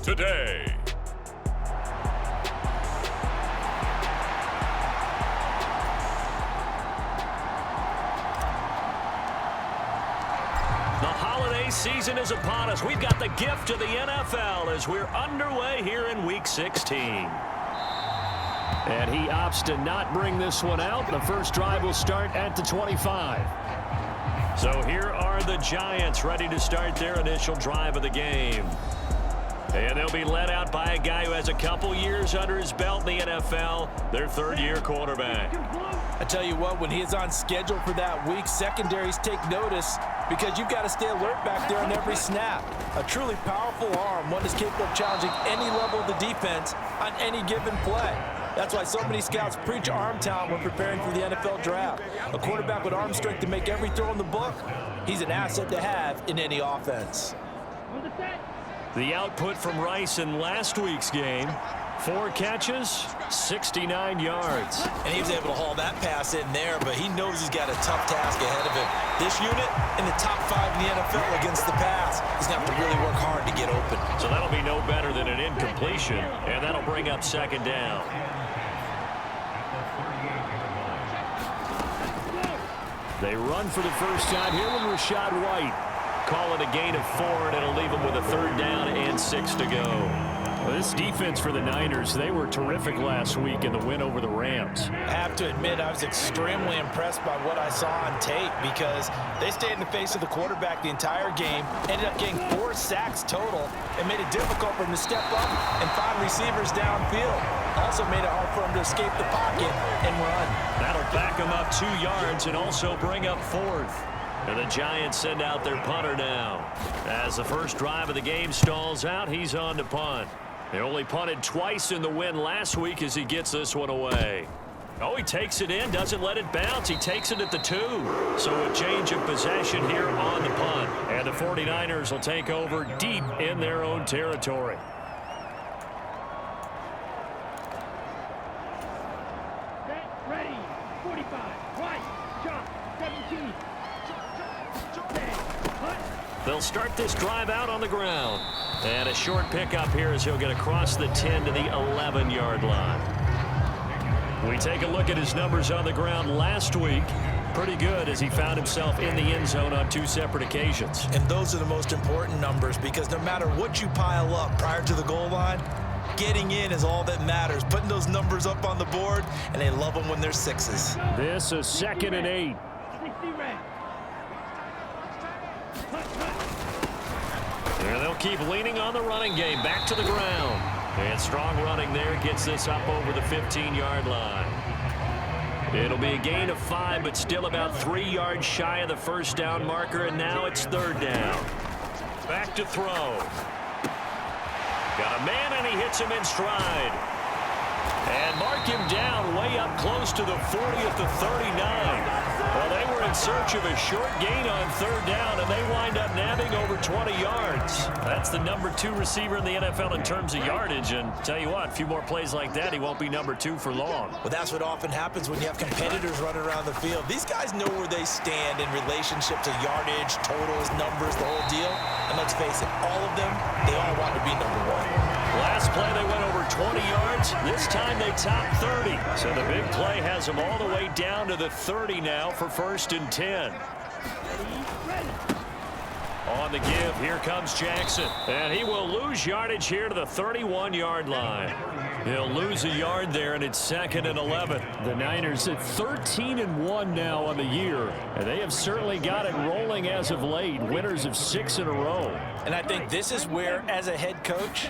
today. The holiday season is upon us. We've got the gift of the NFL as we're underway here in Week 16. And he opts to not bring this one out. The first drive will start at the 25. So here are the Giants ready to start their initial drive of the game. And they'll be led out by a guy who has a couple years under his belt in the NFL, their third-year quarterback. I tell you what, when he is on schedule for that week, secondaries take notice because you've got to stay alert back there on every snap. A truly powerful arm, one that's capable of challenging any level of the defense on any given play. That's why so many scouts preach arm talent when preparing for the NFL draft. A quarterback with arm strength to make every throw in the book, he's an asset to have in any offense. The output from Rice in last week's game, 4 catches, 69 yards. And he was able to haul that pass in there, but he knows he's got a tough task ahead of him. This unit in the top 5 in the NFL against the pass. He's going to have to really work hard to get open. So that'll be no better than an incompletion, and that'll bring up second down. They run for the first time here with Rachaad White. Call it a gain of 4, and it'll leave them with a third down and 6 to go. Well, this defense for the Niners, they were terrific last week in the win over the Rams. I have to admit, I was extremely impressed by what I saw on tape because they stayed in the face of the quarterback the entire game, ended up getting 4 sacks total, and made it difficult for him to step up and find receivers downfield. Also made it hard for him to escape the pocket and run. That'll back him up 2 yards and also bring up 4th. And the Giants send out their punter now. As the first drive of the game stalls out, he's on to punt. They only punted twice in the win last week as he gets this one away. Oh, he takes it in, doesn't let it bounce. He takes it at the 2. So a change of possession here on the punt. And the 49ers will take over deep in their own territory. Ready, 45, right, jump, 17. They'll start this drive out on the ground. And a short pickup here as he'll get across the 10 to the 11-yard line. We take a look at his numbers on the ground last week. Pretty good as he found himself in the end zone on 2 separate occasions. And those are the most important numbers because no matter what you pile up prior to the goal line, getting in is all that matters. Putting those numbers up on the board, and they love them when they're 6s. This is 2nd and 8. And they'll keep leaning on the running game. Back to the ground. And strong running there gets this up over the 15-yard line. It'll be a gain of 5, but still about 3 yards shy of the first down marker, and now it's 3rd down. Back to throw. Got a man, and he hits him in stride. And mark him down way up close to the 40 at the 39. Well, they were in search of a short gain on 3rd down, and they wind up nabbing over 20 yards. That's the number 2 receiver in the NFL in terms of yardage, and tell you what, a few more plays like that, he won't be number 2 for long. Well, that's what often happens when you have competitors running around the field. These guys know where they stand in relationship to yardage, totals, numbers, the whole deal. And let's face it, all of them, they all want to be number 1. Last play, they went over 20 yards. This time, they topped 30. So the big play has them all the way down to the 30 now for 1st and 10. On the give, here comes Jackson. And he will lose yardage here to the 31-yard line. He'll lose a yard there, and it's 2nd and 11. The Niners at 13-1 now on the year. And they have certainly got it rolling as of late. Winners of 6 in a row. And I think this is where, as a head coach,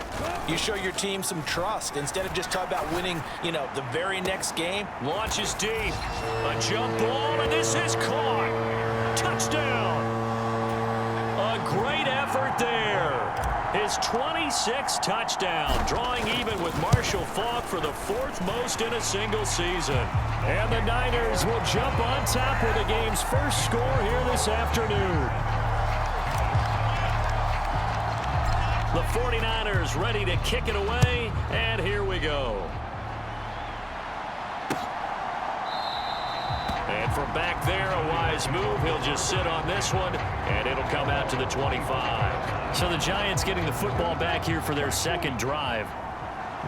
you show your team some trust. Instead of just talking about winning, the very next game. Launches deep. A jump ball, and this is caught. Touchdown. A great effort there. His 26th touchdown, drawing even with Marshall Faulk for the 4th most in a single season. And the Niners will jump on top with the game's first score here this afternoon. The 49ers ready to kick it away, and here we go. And And from back there, a wise move. He'll just sit on this one, and it'll come out to the 25. So the Giants getting the football back here for their second drive.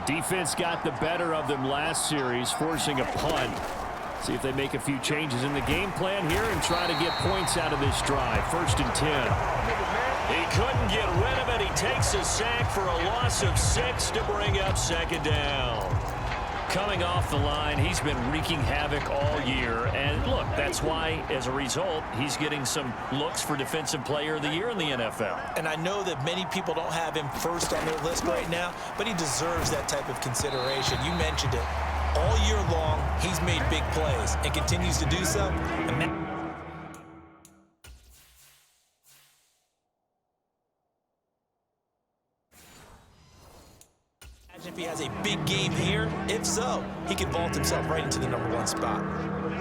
Defense got the better of them last series, forcing a punt. See if they make a few changes in the game plan here and try to get points out of this drive. 1st and 10. He couldn't get rid of it. He takes a sack for a loss of 6 to bring up 2nd down. Coming off the line, he's been wreaking havoc all year. And look, that's why, as a result, he's getting some looks for Defensive Player of the Year in the NFL. And I know that many people don't have him first on their list right now, but he deserves that type of consideration. You mentioned it. All year long, he's made big plays and continues to do so. If he has a big game here, if so, he can vault himself right into the #1 spot.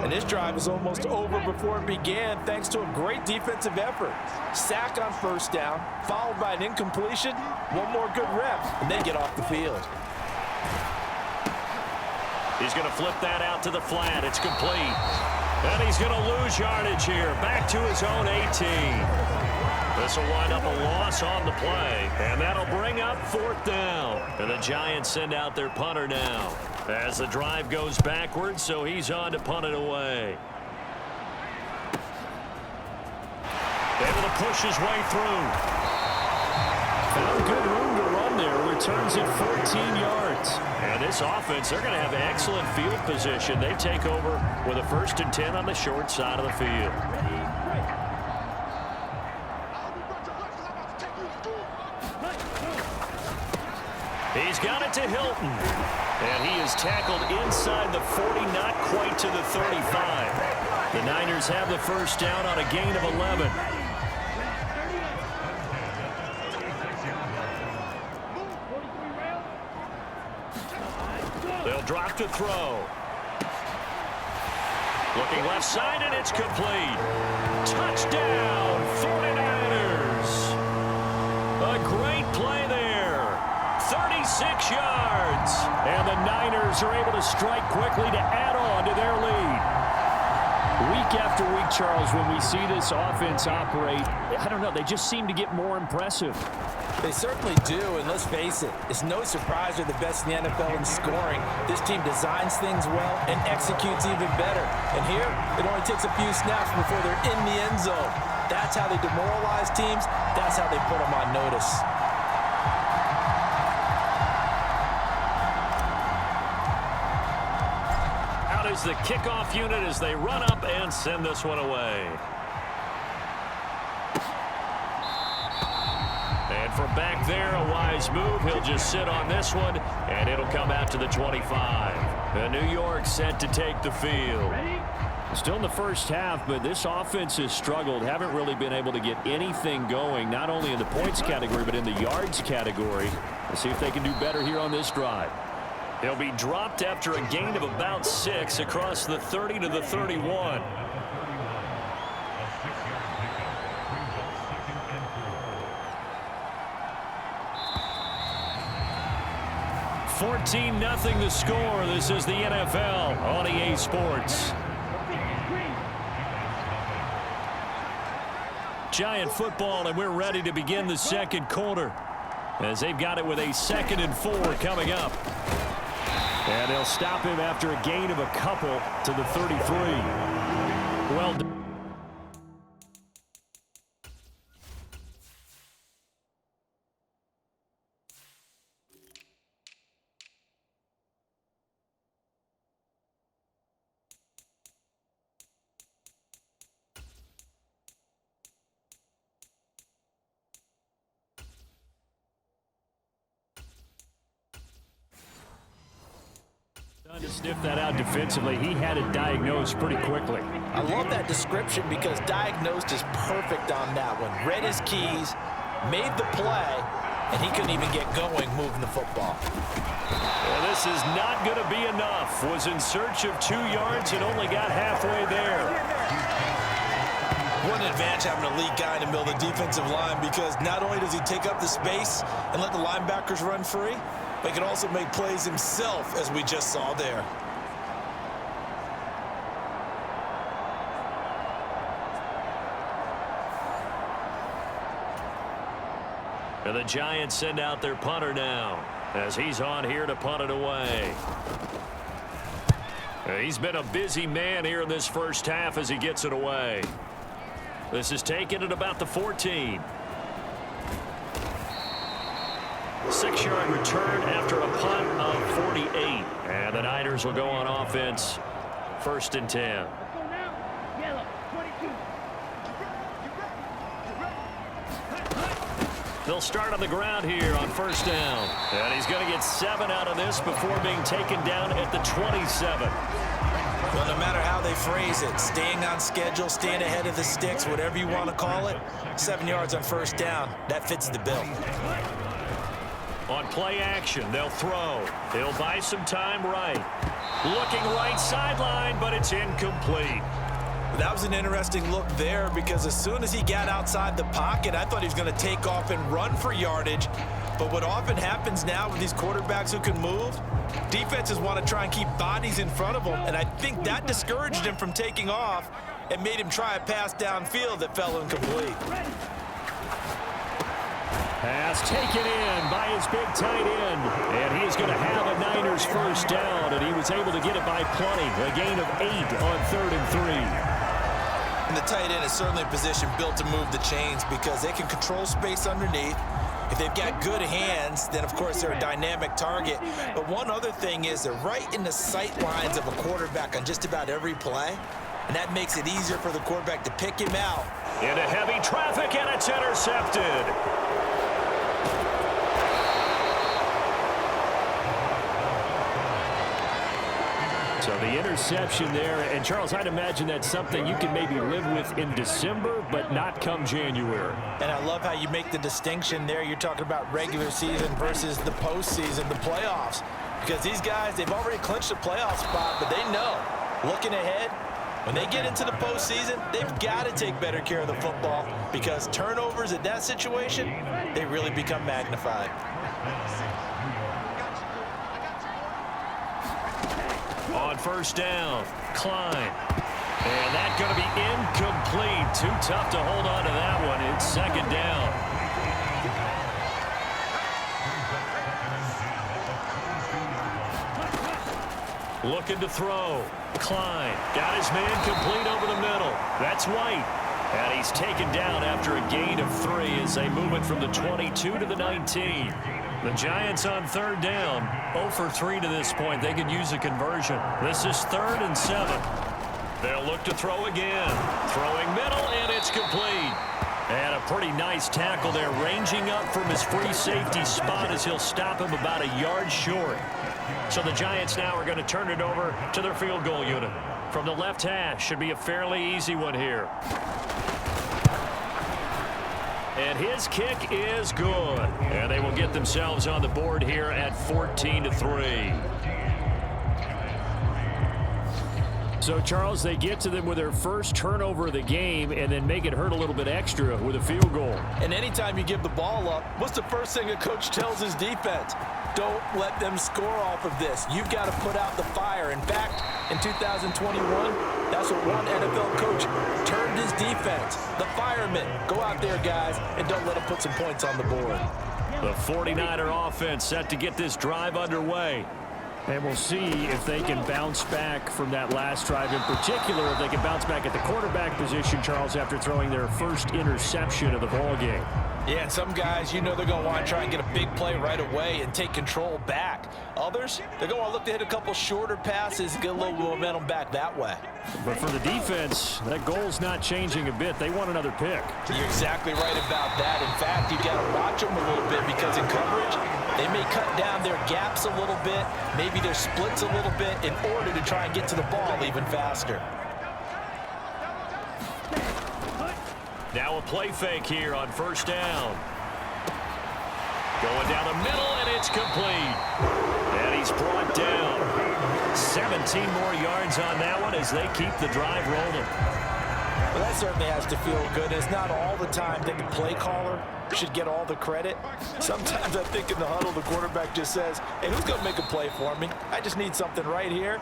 And this drive is almost over before it began thanks to a great defensive effort. Sack on 1st down, followed by an incompletion, one more good rep, and they get off the field. He's going to flip that out to the flat. It's complete. And he's going to lose yardage here. Back to his own 18. This will wind up a loss on the play. And that'll bring up 4th down. And the Giants send out their punter now. As the drive goes backwards, so he's on to punt it away. Able to push his way through. Found good room to run there. Returns it 14 yards. And this offense, they're going to have excellent field position. They take over with a 1st and 10 on the short side of the field. He's got it to Hilton. And he is tackled inside the 40, not quite to the 35. The Niners have the 1st down on a gain of 11. They'll drop to throw. Looking left side, and it's complete. Touchdown, 49ers. A great play there. 36 yards. And the Niners are able to strike quickly to add on to their lead. Week after week, Charles, when we see this offense operate, I don't know, they just seem to get more impressive. They certainly do, and let's face it, it's no surprise they're the best in the NFL in scoring. This team designs things well and executes even better. And here, it only takes a few snaps before they're in the end zone. That's how they demoralize teams. That's how they put them on notice. Out is the kickoff unit as they run up and send this one away. And from back there, a wise move. He'll just sit on this one, and it'll come out to the 25. The New York set to take the field. Still in the first half, but this offense has struggled. Haven't really been able to get anything going, not only in the points category, but in the yards category. Let's see if they can do better here on this drive. He'll be dropped after a gain of about 6 across the 30 to the 31. $14-0 the score. This is the NFL on EA Sports. Giant football, and we're ready to begin the second quarter as they've got it with a 2nd and 4 coming up. And they'll stop him after a gain of a couple to the 33. Well done. To sniff that out defensively. He had it diagnosed pretty quickly. I love that description because diagnosed is perfect on that one. Read his keys, made the play, and he couldn't even get going moving the football. Well, this is not going to be enough. Was in search of 2 yards and only got halfway there. What an advantage having a elite guy in the middle of the defensive line, because not only does he take up the space and let the linebackers run free, but he can also make plays himself, as we just saw there. And the Giants send out their punter now as he's on here to punt it away. He's been a busy man here in this first half as he gets it away. This is taken at about the 14. 6-yard return after a punt of 48. And the Niners will go on offense. 1st and 10. Let's go now. Yellow, 22. They'll start on the ground here on 1st down. And he's going to get 7 out of this before being taken down at the 27. Well, no matter how they phrase it, staying on schedule, staying ahead of the sticks, whatever you want to call it, 7 yards on 1st down, that fits the bill. On play action, they'll throw. He'll buy some time right. Looking right sideline, but it's incomplete. That was an interesting look there because as soon as he got outside the pocket, I thought he was going to take off and run for yardage. But what often happens now with these quarterbacks who can move, defenses want to try and keep bodies in front of them, and I think that discouraged him from taking off and made him try a pass downfield that fell incomplete. Pass taken in by his big tight end. And he is going to have a Niners 1st down, and he was able to get it by plenty. A gain of 8 on 3rd and 3. And the tight end is certainly a position built to move the chains because they can control space underneath. If they've got good hands, then of course they're a dynamic target. But one other thing is they're right in the sight lines of a quarterback on just about every play. And that makes it easier for the quarterback to pick him out. Into heavy traffic, and it's intercepted. So the interception there, and Charles, I'd imagine that's something you can maybe live with in December, but not come January. And I love how you make the distinction there. You're talking about regular season versus the postseason, the playoffs. Because these guys, they've already clinched a playoff spot, but they know, looking ahead, when they get into the postseason, they've got to take better care of the football because turnovers in that situation, they really become magnified. On 1st down, Klein. And that's going to be incomplete. Too tough to hold on to that one. It's 2nd down. Looking to throw. Klein got his man complete over the middle. That's White. And he's taken down after a gain of 3 as they move it from the 22 to the 19. The Giants on 3rd down, 0 for 3 to this point. They could use a conversion. This is 3rd and 7. They'll look to throw again. Throwing middle, and it's complete. And a pretty nice tackle there, ranging up from his free safety spot as he'll stop him about a yard short. So the Giants now are going to turn it over to their field goal unit. From the left hash, should be a fairly easy one here. And his kick is good. And they will get themselves on the board here at 14-3. So, Charles, they get to them with their first turnover of the game and then make it hurt a little bit extra with a field goal. And anytime you give the ball up, what's the first thing a coach tells his defense? Don't let them score off of this. You've got to put out the fire. In fact, in 2021, that's what one NFL coach termed his defense. The firemen. Go out there, guys, and don't let them put some points on the board. The 49er offense set to get this drive underway. And we'll see if they can bounce back from that last drive, in particular if they can bounce back at the quarterback position, Charles, after throwing their first interception of the ballgame. Yeah, and some guys, you know they're going to want to try and get a big play right away and take control back. Others, they're going to want to look to hit a couple shorter passes and get a little momentum back that way. But for the defense, that goal's not changing a bit. They want another pick. You're exactly right about that. In fact, you've got to watch them a little bit because in coverage, they may cut down their gaps a little bit, maybe their splits a little bit in order to try and get to the ball even faster. Now a play fake here on 1st down. Going down the middle, and it's complete. And he's brought down. 17 more yards on that one as they keep the drive rolling. Well, that certainly has to feel good. It's not all the time that the play caller should get all the credit. Sometimes I think in the huddle, the quarterback just says, hey, who's going to make a play for me? I just need something right here.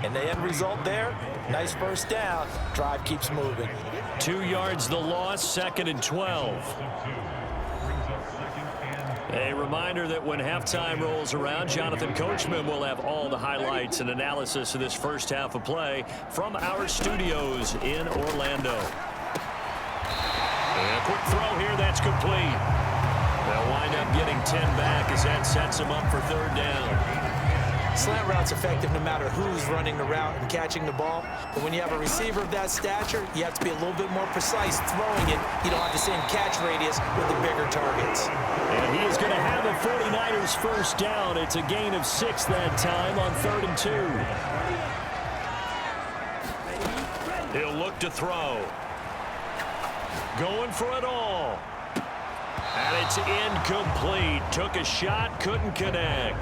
And the end result there, nice first down. Drive keeps moving. 2 yards the loss, 2nd and 12. A reminder that when halftime rolls around, Jonathan Coachman will have all the highlights and analysis of this first half of play from our studios in Orlando. And a quick throw here, that's complete. They'll wind up getting 10 back as that sets them up for third down. Slant route's effective no matter who's running the route and catching the ball. But when you have a receiver of that stature, you have to be a little bit more precise throwing it. You don't have the same catch radius with the bigger targets. And he is going to have a 49ers first down. It's a gain of 6 that time on 3rd and 2. He'll look to throw. Going for it all. And it's incomplete. Took a shot, couldn't connect.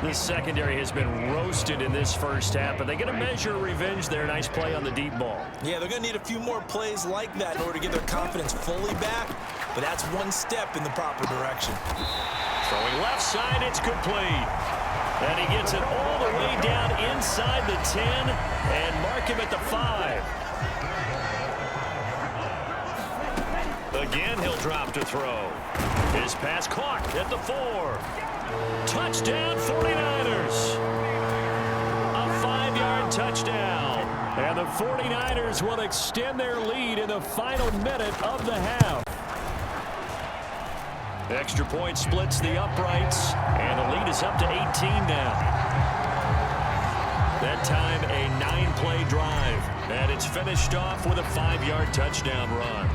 This secondary has been roasted in this first half, but they get a measure of revenge there. Nice play on the deep ball. Yeah, they're going to need a few more plays like that in order to get their confidence fully back, but that's one step in the proper direction. Throwing left side, it's complete. And he gets it all the way down inside the 10 and mark him at the 5. Again, he'll drop to throw. His pass caught at the 4. Touchdown, 49ers. A 5-yard touchdown. And the 49ers will extend their lead in the final minute of the half. Extra point splits the uprights, and the lead is up to 18 now. That time, a 9-play drive, and it's finished off with a 5-yard touchdown run.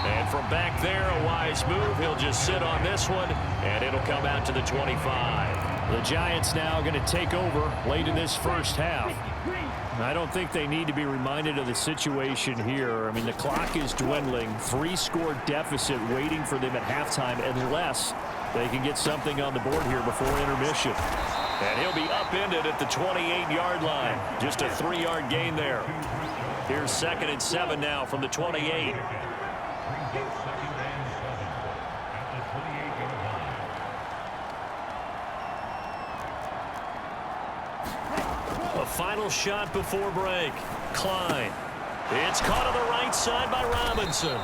And from back there, a wise move. He'll just sit on this one, and it'll come out to the 25. The Giants now going to take over late in this first half. I don't think they need to be reminded of the situation here. I mean, the clock is dwindling. 3-score deficit waiting for them at halftime unless they can get something on the board here before intermission. And he'll be upended at the 28-yard line. Just a 3-yard gain there. Here's 2nd and 7 now from the 28. A final shot before break. Klein. It's caught on the right side by Robinson.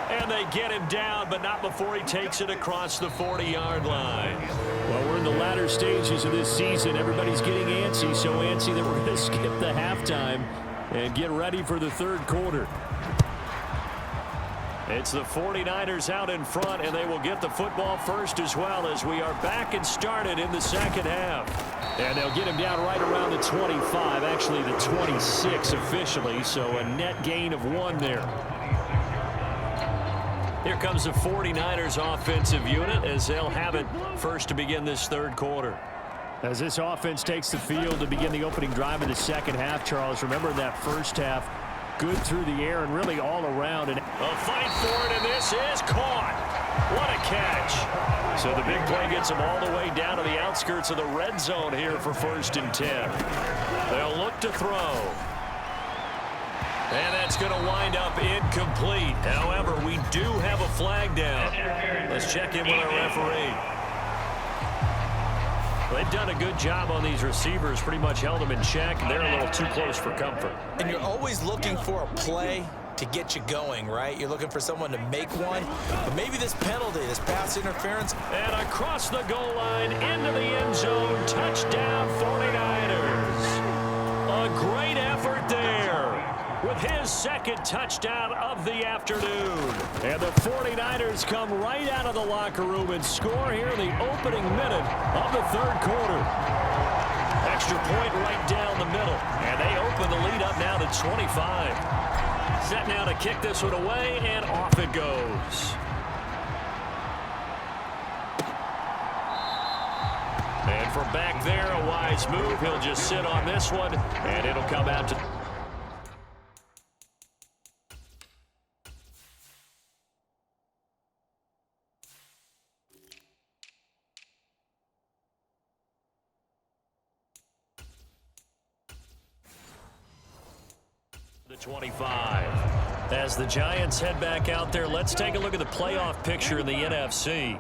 And they get him down, but not before he takes it across the 40-yard line. Well, we're in the latter stages of this season. Everybody's getting antsy, so antsy that we're going to skip the halftime and get ready for the third quarter. It's the 49ers out in front, and they will get the football first as well as we are back and started in the second half. And they'll get him down right around the 25, actually the 26 officially, so a net gain of 1 there. Here comes the 49ers offensive unit as they'll have it first to begin this third quarter. As this offense takes the field to begin the opening drive of the second half, Charles, remember in that first half, good through the air and really all around. And a fight for it, and this is caught. What a catch. So the big play gets them all the way down to the outskirts of the red zone here for 1st and 10. They'll look to throw. And that's going to wind up incomplete. However, we do have a flag down. Let's check in with our referee. They've done a good job on these receivers, pretty much held them in check. They're a little too close for comfort. And you're always looking for a play to get you going, right? You're looking for someone to make one. But maybe this penalty, this pass interference. And across the goal line, into the end zone, touchdown 49ers. A great effort there with his 2nd touchdown of the afternoon. And the 49ers come right out of the locker room and score here in the opening minute of the third quarter. Extra point right down the middle. And they open the lead up now to 25. Set now to kick this one away, and off it goes. And from back there, a wise move. He'll just sit on this one, and it'll come out to the 25. As the Giants head back out there, let's take a look at the playoff picture in the NFC.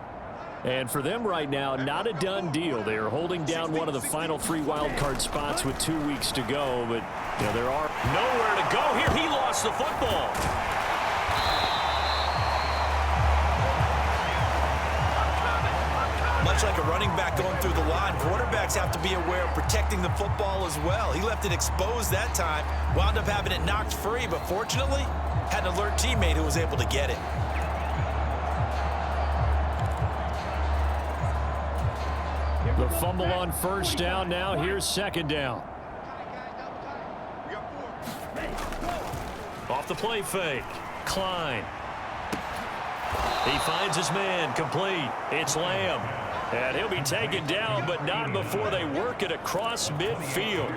And for them right now, not a done deal. They are holding down one of the final 3 wild card spots with 2 weeks to go. But you know, there are nowhere to go here. He lost the football. Much like a running back going through the line, quarterbacks have to be aware of protecting the football as well. He left it exposed that time, wound up having it knocked free, but fortunately, had an alert teammate who was able to get it. the fumble on first down. Now here's second down. Off the play fake. Klein. He finds his man, complete. It's Lamb. And he'll be taken down, but not before they work it across midfield.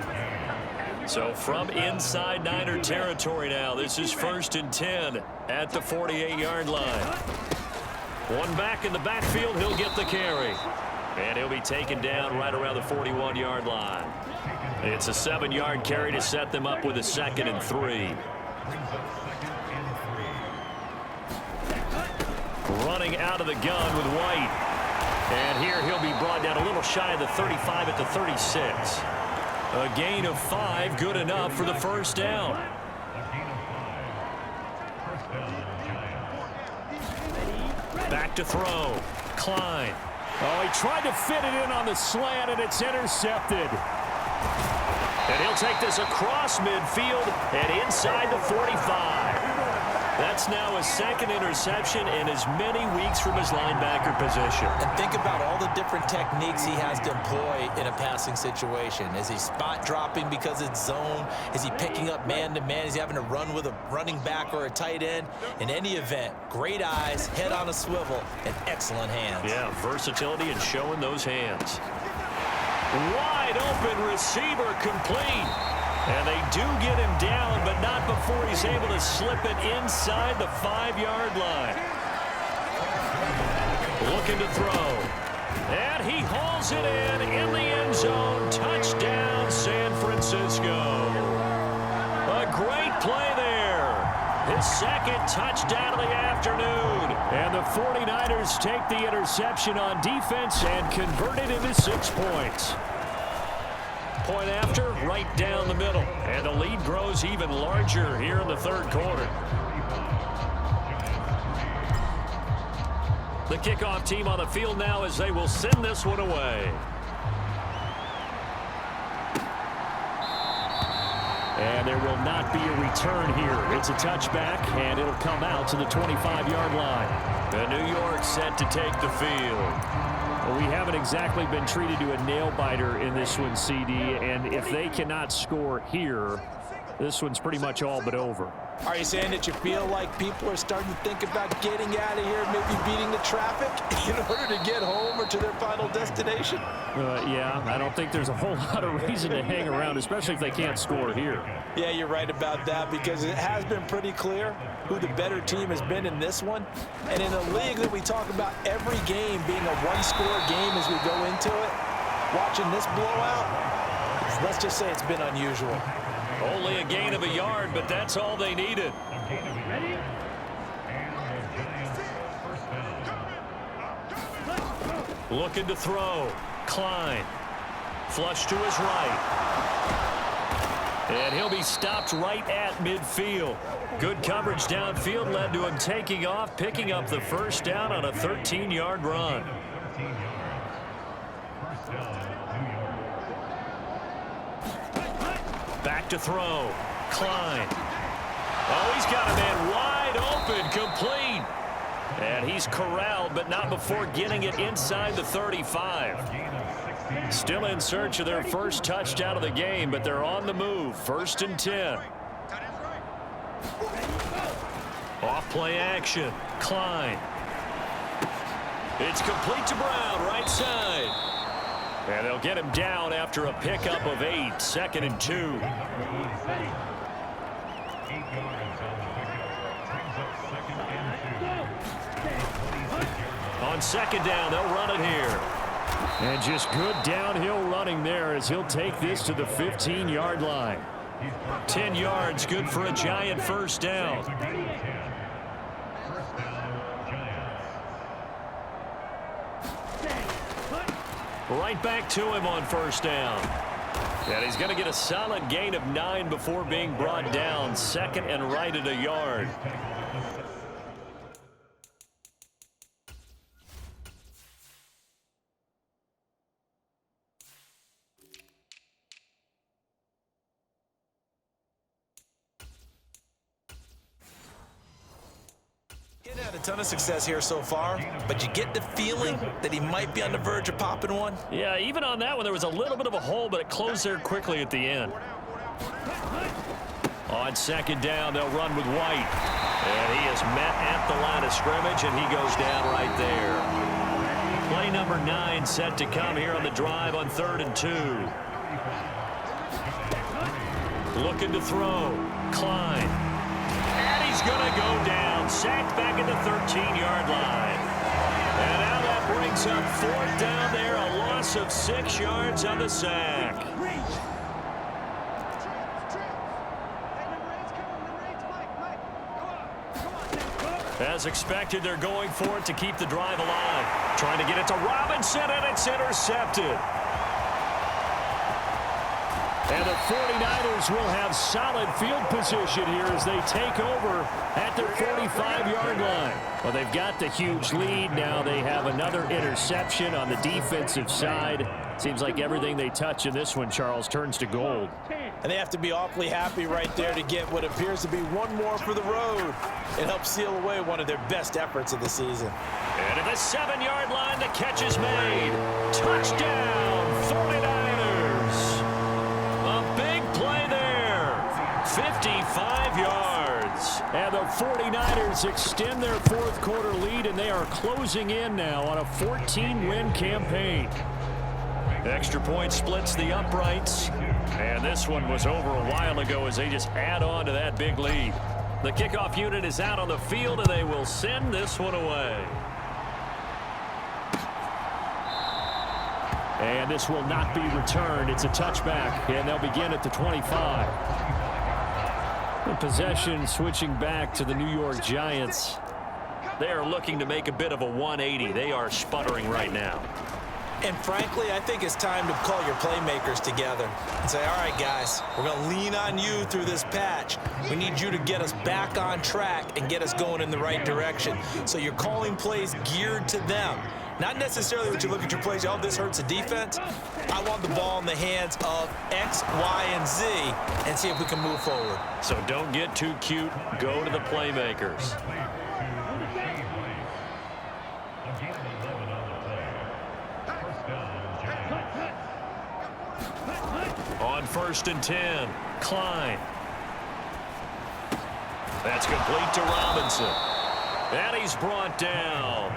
So from inside Niner territory now, this is 1st and 10 at the 48-yard line. One back in the backfield, he'll get the carry. And he'll be taken down right around the 41-yard line. It's a 7-yard carry to set them up with a 2nd and 3. Running out of the gun with White. And here he'll be brought down a little shy of the 35 at the 36. A gain of 5, good enough for the first down. Back to throw. Klein. Oh, he tried to fit it in on the slant, and it's intercepted. And he'll take this across midfield and inside the 45. That's now his 2nd interception in as many weeks from his linebacker position. And think about all the different techniques he has to employ in a passing situation. Is he spot dropping because it's zone? Is he picking up man-to-man? Is he having to run with a running back or a tight end? In any event, great eyes, head on a swivel, and excellent hands. Yeah, versatility and showing those hands. Wide open receiver, complete. And they do get him down, but not before he's able to slip it inside the 5-yard line. Looking to throw. And he hauls it in the end zone. Touchdown, San Francisco. A great play there. His 2nd touchdown of the afternoon. And the 49ers take the interception on defense and convert it into 6 points. Point after, right down the middle. And the lead grows even larger here in the 3rd quarter. The kickoff team on the field now as they will send this one away. And there will not be a return here. It's a touchback, and it'll come out to the 25-yard line. And New York set to take the field. Well, we haven't exactly been treated to a nail-biter in this one, CD, and if they cannot score here, this one's pretty much all but over. Are you saying that you feel like people are starting to think about getting out of here, maybe beating the traffic in order to get home or to their final destination? Yeah, I don't think there's a whole lot of reason to hang around, especially if they can't score here. Yeah, you're right about that, because it has been pretty clear who the better team has been in this one. And in a league that we talk about every game being a one-score game as we go into it, watching this blowout, let's just say it's been unusual. Only a gain of a yard, but that's all they needed. Looking to throw. Klein. Flush to his right. And he'll be stopped right at midfield. Good coverage downfield led to him taking off, picking up the first down on a 13-yard run. Back to throw. Klein. Oh, he's got a man wide open, complete. And he's corralled, but not before getting it inside the 35. Still in search of their first touchdown of the game, but they're on the move. 1st and 10. Off play action. Klein. It's complete to Brown, right side. And they'll get him down after a pickup of 8. 2nd and 2. On 2nd down, they'll run it here. And just good downhill running there as he'll take this to the 15-yard line. 10 yards, good for a Giant first down. Right back to him on first down. And he's going to get a solid gain of 9 before being brought down. Second and right at a yard. He's had a ton of success here so far, but you get the feeling that he might be on the verge of popping one. Yeah, even on that one, there was a little bit of a hole, but it closed there quickly at the end. On second down, they'll run with White. And he is met at the line of scrimmage, and he goes down right there. Play number 9 set to come here on the drive on 3rd and 2. Looking to throw. Klein. And he's going to go down. Sacked back at the 13-yard line. And now that brings up 4th down there. A loss of 6 yards on the sack. As expected, they're going for it to keep the drive alive. Trying to get it to Robinson, and it's intercepted. And the 49ers will have solid field position here as they take over at their 45-yard line. Well, they've got the huge lead. Now they have another interception on the defensive side. Seems like everything they touch in this one, Charles, turns to gold. And they have to be awfully happy right there to get what appears to be one more for the road. It helps seal away one of their best efforts of the season. And at the 7-yard line, the catch is made. Touchdown, 49ers. A big play there. 55 yards. And the 49ers extend their 4th quarter lead, and they are closing in now on a 14-win campaign. Extra point splits the uprights. And this one was over a while ago as they just add on to that big lead. The kickoff unit is out on the field, and they will send this one away. And this will not be returned. It's a touchback, and they'll begin at the 25. The possession switching back to the New York Giants. They are looking to make a bit of a 180. They are sputtering right now. And frankly, I think it's time to call your playmakers together and say, all right, guys, we're going to lean on you through this patch. We need you to get us back on track and get us going in the right direction. So you're calling plays geared to them. Not necessarily that you look at your plays, oh, this hurts the defense. I want the ball in the hands of X, Y, and Z and see if we can move forward. So don't get too cute. Go to the playmakers. On 1st and 10, Klein. That's complete to Robinson. And he's brought down.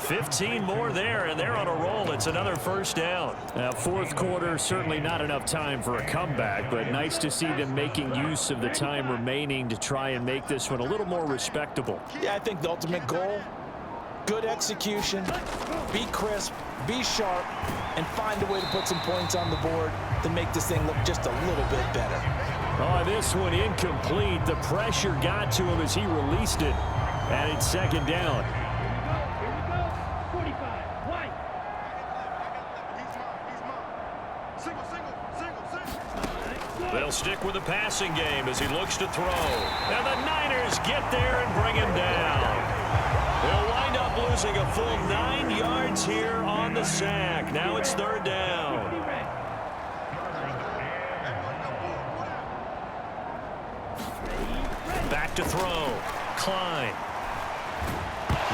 15 more there, and they're on a roll. It's another 1st down. 4th quarter, certainly not enough time for a comeback, but nice to see them making use of the time remaining to try and make this one a little more respectable. Yeah, I think the ultimate goal, good execution, be crisp, be sharp, and find a way to put some points on the board to make this thing look just a little bit better. Oh, this one incomplete. The pressure got to him as he released it, and it's 2nd down. They'll stick with the passing game as he looks to throw. And the Niners get there and bring him down. They'll wind up losing a full 9 yards here on the sack. Now it's 3rd down. Back to throw. Klein.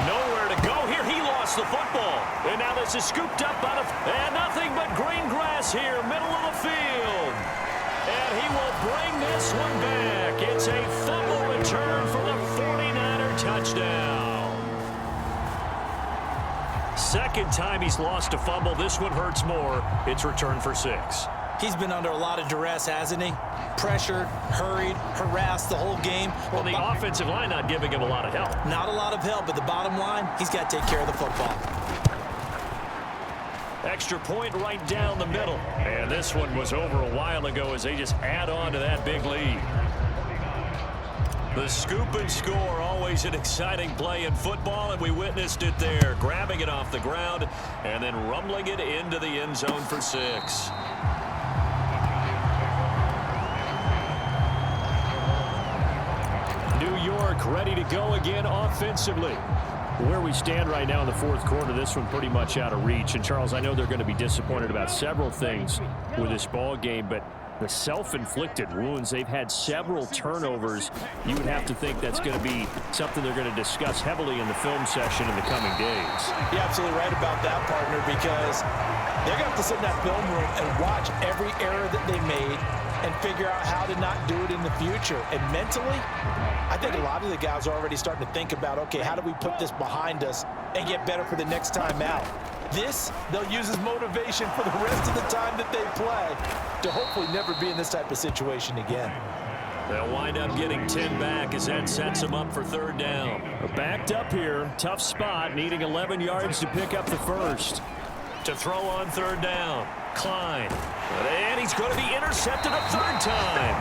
Nowhere to go here. He lost the football. And now this is scooped up by the... And nothing but green grass here, middle of the field. And he will bring this one back. It's a fumble return for the 49er touchdown. 2nd time he's lost a fumble. This one hurts more. It's returned for 6. He's been under a lot of duress, hasn't he? Pressured, hurried, harassed the whole game. Well, the offensive line not giving him a lot of help. Not a lot of help, but the bottom line, he's got to take care of the football. Extra point right down the middle. And this one was over a while ago as they just add on to that big lead. The scoop and score, always an exciting play in football, and we witnessed it there, grabbing it off the ground and then rumbling it into the end zone for 6. New York ready to go again offensively. Where we stand right now in the fourth quarter, this one pretty much out of reach. And, Charles, I know they're going to be disappointed about several things with this ball game, but the self-inflicted wounds, they've had several turnovers. You would have to think that's going to be something they're going to discuss heavily in the film session in the coming days. You're absolutely right about that, partner, because they're going to have to sit in that film room and watch every error that they made and figure out how to not do it in the future. And mentally, I think a lot of the guys are already starting to think about, okay, how do we put this behind us and get better for the next time out? This, they'll use as motivation for the rest of the time that they play to hopefully never be in this type of situation again. They'll wind up getting 10 back as that sets them up for 3rd down. Backed up here, tough spot, needing 11 yards to pick up the first. To throw on 3rd down, Klein. And he's going to be intercepted a 3rd time.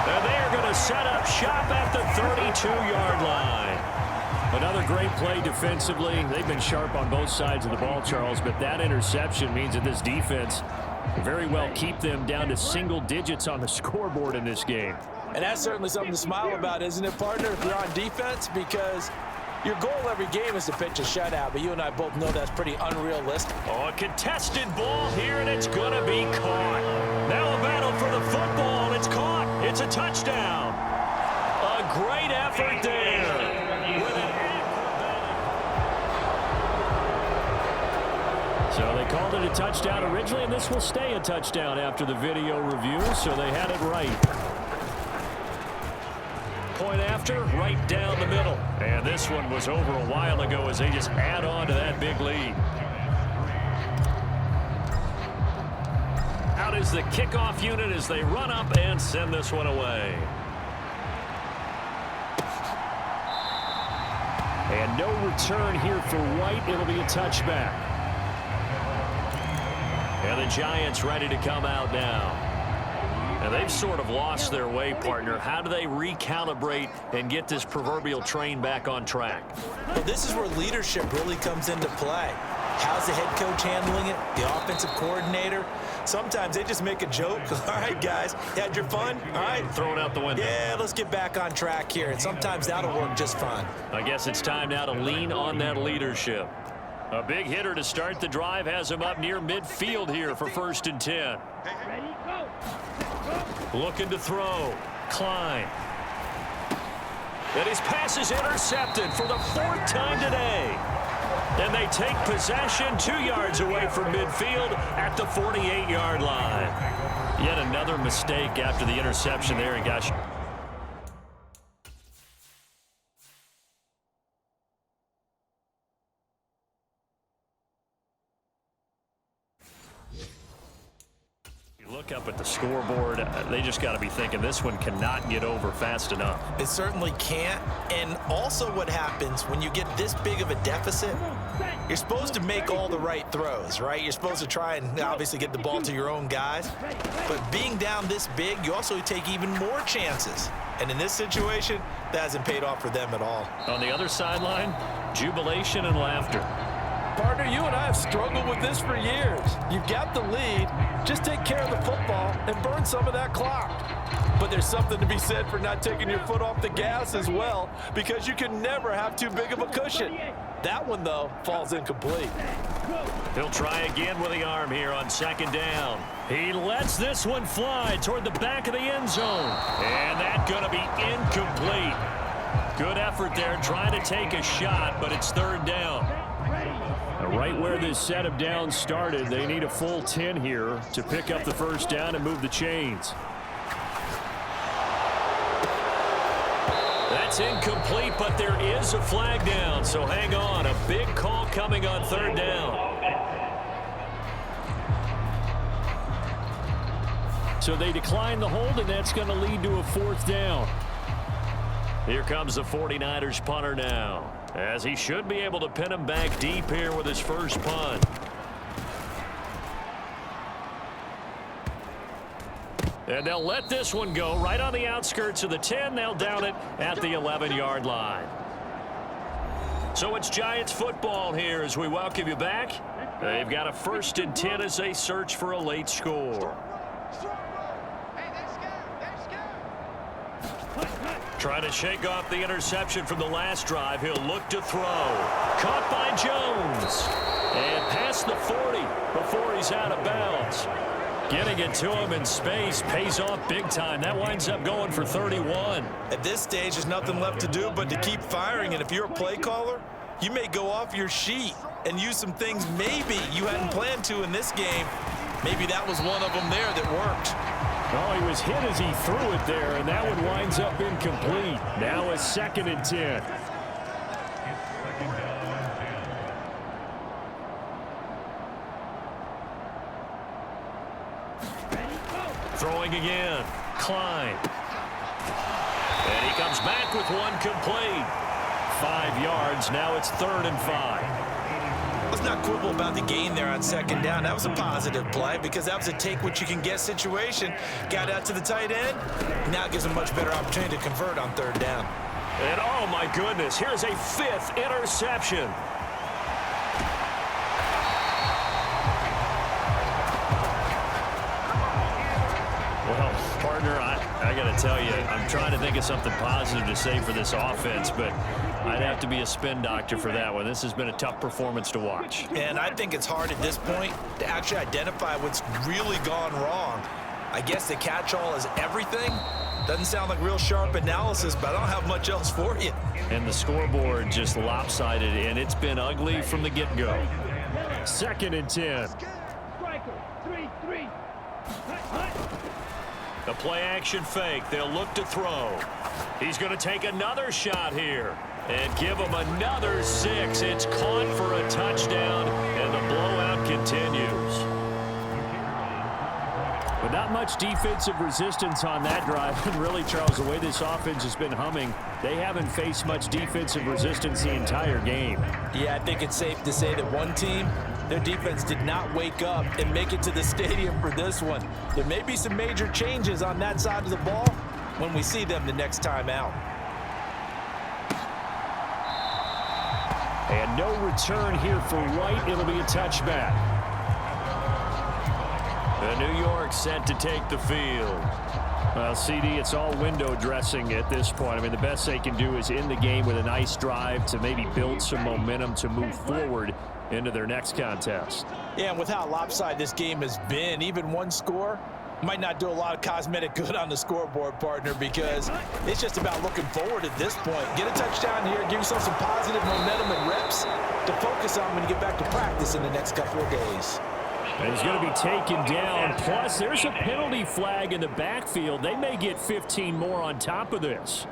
And they're going to set up shop at the 32-yard line. Another great play defensively. They've been sharp on both sides of the ball, Charles, but that interception means that this defense very well keep them down to single digits on the scoreboard in this game. And that's certainly something to smile about, isn't it, partner, if you're on defense? Because your goal every game is to pitch a shutout, but you and I both know that's pretty unrealistic. Oh, a contested ball here, and it's going to be caught. Now a battle for the football, and it's caught. It's a touchdown. A great effort there. So they called it a touchdown originally, and this will stay a touchdown after the video review, so they had it right. Point after, right down the middle. And this one was over a while ago as they just add on to that big lead. Out is the kickoff unit as they run up and send this one away. And no return here for White. It'll be a touchback. And the Giants ready to come out now. And they've sort of lost their way, partner. How do they recalibrate and get this proverbial train back on track? Well, this is where leadership really comes into play. How's the head coach handling it? The offensive coordinator? Sometimes they just make a joke. All right, guys, you had your fun? All right. Throw it out the window. Yeah, let's get back on track here. And sometimes that'll work just fine. I guess it's time now to lean on that leadership. A big hitter to start the drive has him up near midfield here for 1st and 10. Ready, go. Looking to throw. Klein. And his pass is intercepted for the 4th time today. And they take possession 2 yards away from midfield at the 48-yard line. Yet another mistake after the interception there, and gosh. Look up at the scoreboard. They just got to be thinking this one cannot get over fast enough. It certainly can't. And also what happens when you get this big of a deficit, you're supposed to make all the right throws, right? You're supposed to try and obviously get the ball to your own guys. But being down this big, you also take even more chances. And in this situation, that hasn't paid off for them at all. On the other sideline, jubilation and laughter. Partner, you and I have struggled with this for years. You've got the lead. Just take care of the football and burn some of that clock. But there's something to be said for not taking your foot off the gas as well, because you can never have too big of a cushion. That one, though, falls incomplete. He'll try again with the arm here on 2nd down. He lets this one fly toward the back of the end zone. And that's going to be incomplete. Good effort there trying to take a shot, but it's 3rd down. Right where this set of downs started, they need a full 10 here to pick up the 1st down and move the chains. That's incomplete, but there is a flag down, so hang on. A big call coming on 3rd down. So they decline the hold, and that's going to lead to a 4th down. Here comes the 49ers punter now, as he should be able to pin him back deep here with his first punt. And they'll let this one go right on the outskirts of the 10. They'll down it at the 11-yard line. So it's Giants football here as we welcome you back. They've got a 1st and 10 as they search for a late score. Trying to shake off the interception from the last drive. He'll look to throw. Caught by Jones. And past the 40 before he's out of bounds. Getting it to him in space pays off big time. That winds up going for 31. At this stage, there's nothing left to do but to keep firing. And if you're a play caller, you may go off your sheet and use some things maybe you hadn't planned to in this game. Maybe that was one of them there that worked. Oh, he was hit as he threw it there, and that one winds up incomplete. Now a 2nd and 10. Throwing again. Klein. And he comes back with one complete. 5 yards. Now it's 3rd and 5. Let's not quibble about the gain there on 2nd down. That was a positive play because that was a take-what-you-can-get situation. Got out to the tight end. Now it gives him a much better opportunity to convert on 3rd down. And, oh, my goodness, here's a 5th interception. Well, partner, I got to tell you, I'm trying to think of something positive to say for this offense, but I'd have to be a spin doctor for that one. This has been a tough performance to watch. And I think it's hard at this point to actually identify what's really gone wrong. I guess the catch-all is everything. Doesn't sound like real sharp analysis, but I don't have much else for you. And the scoreboard just lopsided, and it's been ugly from the get-go. 2nd and 10. Striker, 3-3. The play-action fake. They'll look to throw. He's going to take another shot here and give him another 6. It's caught for a touchdown, and the blowout continues. But not much defensive resistance on that drive. And really, Charles, the way this offense has been humming, they haven't faced much defensive resistance the entire game. Yeah, I think it's safe to say that one team, their defense did not wake up and make it to the stadium for this one. There may be some major changes on that side of the ball when we see them the next time out. And no return here for White. It'll be a touchback. The New York set to take the field. Well, CD, it's all window dressing at this point. I mean, the best they can do is end the game with a nice drive to maybe build some momentum to move forward into their next contest. Yeah, and with how lopsided this game has been, even one score might not do a lot of cosmetic good on the scoreboard, partner, because it's just about looking forward at this point. Get a touchdown here, give yourself some positive momentum and reps to focus on when you get back to practice in the next couple of days. And he's going to be taken down. Plus, there's a penalty flag in the backfield. They may get 15 more on top of this.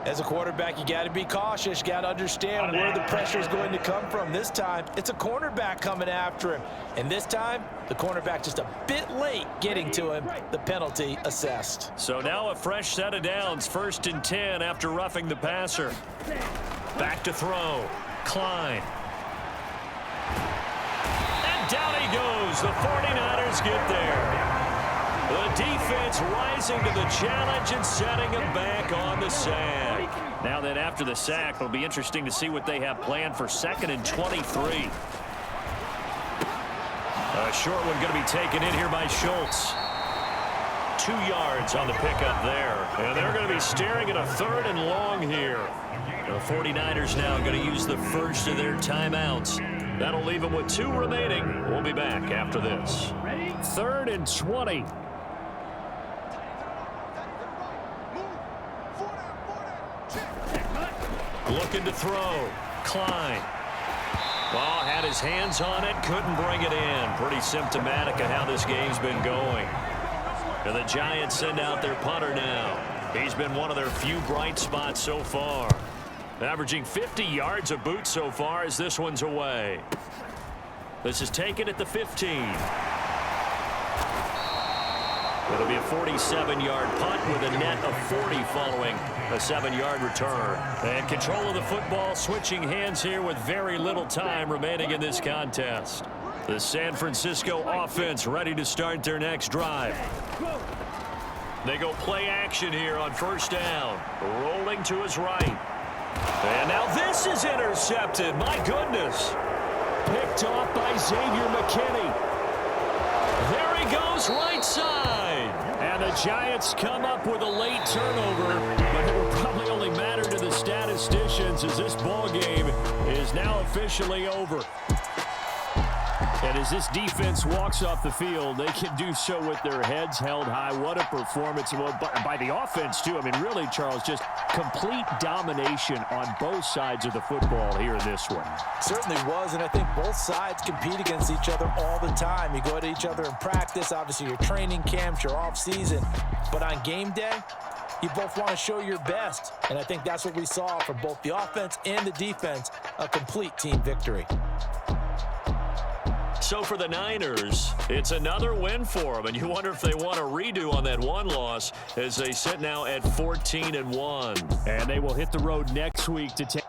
As a quarterback, you got to be cautious. You got to understand where the pressure is going to come from. This time, it's a cornerback coming after him. And this time, the cornerback just a bit late getting to him. The penalty assessed. So now a fresh set of downs. 1st and 10 after roughing the passer. Back to throw. Klein. And down he goes. The 49ers get there. The defense rising to the challenge and setting him back on the sack. Now then, after the sack, it'll be interesting to see what they have planned for 2nd and 23. A short one going to be taken in here by Schultz. 2 yards on the pickup there. And they're going to be staring at a 3rd and long here. The 49ers now going to use the first of their timeouts. That'll leave them with 2 remaining. We'll be back after this. 3rd and 20. Looking to throw. Klein. Well, had his hands on it, couldn't bring it in. Pretty symptomatic of how this game's been going. And the Giants send out their punter now. He's been one of their few bright spots so far. Averaging 50 yards a boot so far as this one's away. This is taken at the 15. It'll be a 47-yard punt with a net of 40 following a 7-yard return. And control of the football switching hands here with very little time remaining in this contest. The San Francisco offense ready to start their next drive. They go play action here on first down. Rolling to his right. And now this is intercepted. My goodness. Picked off by Xavier McKinney. There he goes, right side. And the Giants come up with a late turnover, but it will probably only matter to the statisticians as this ball game is now officially over. And as this defense walks off the field, they can do so with their heads held high. What a performance by the offense, too. I mean, really, Charles, just complete domination on both sides of the football here in this one. Certainly was, and I think both sides compete against each other all the time. You go at each other in practice, obviously your training camps, your off-season. But on game day, you both want to show your best. And I think that's what we saw from both the offense and the defense, a complete team victory. So for the Niners, it's another win for them, and you wonder if they want a redo on that one loss as they sit now at 14-1. And they will hit the road next week to take